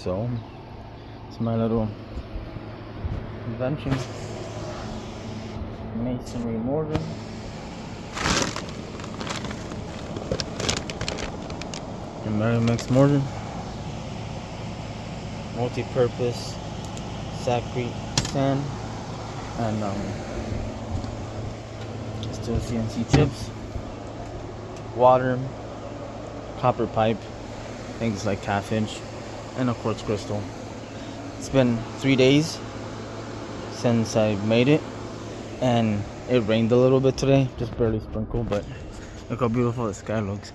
So it's my little invention. Masonry mortar. And mixed mortar. Multi-purpose Sacrete sand. And still CNC chips. Water. Copper pipe. Things like half-inch. And a quartz crystal. It's been 3 days since I made it, and it rained a little bit today, just barely sprinkled, but look how beautiful the sky looks.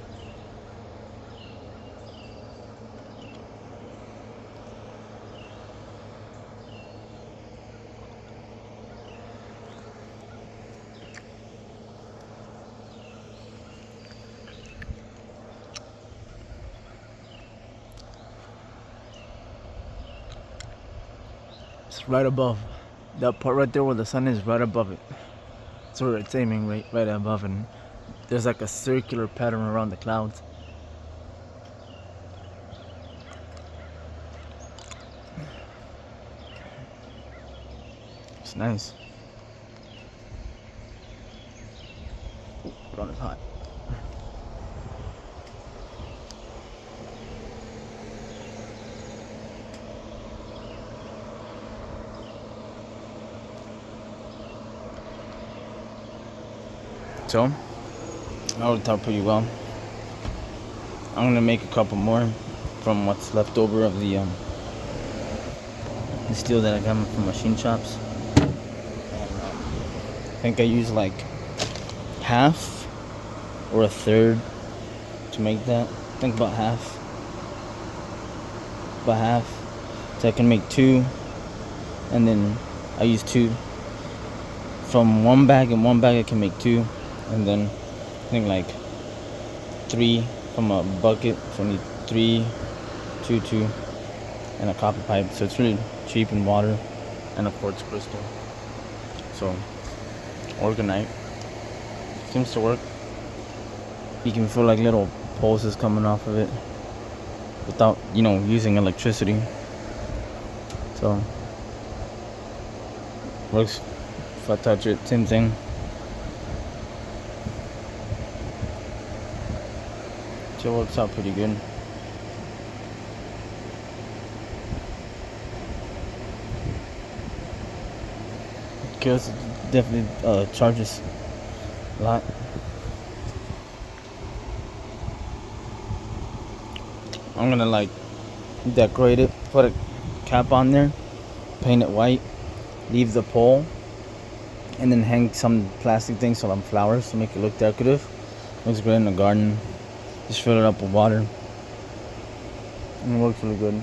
It's right above that part right there where the sun is, right above it. That's where it's aiming, right above, and there's like a circular pattern around the clouds. It's nice. Ground is hot. So, that worked out pretty well. I'm gonna make a couple more from what's left over of the steel that I got from machine shops. And, I think I used like half or a third to make that. I think about half. So I can make two, and then I use two from one bag. In one bag I can make two. And then I think like 3 from a bucket, so I need 3, 2, and a copper pipe. So it's really cheap in water, and a quartz crystal. So orgonite seems to work. You can feel like little pulses coming off of it without, using electricity. So works. If I touch it, same thing. So it works out pretty good. Because it definitely charges a lot. I'm gonna like decorate it, put a cap on there, paint it white, leave the pole, and then hang some plastic things, so flowers to make it look decorative. Looks great in the garden. Just fill it up with water, and it works really good.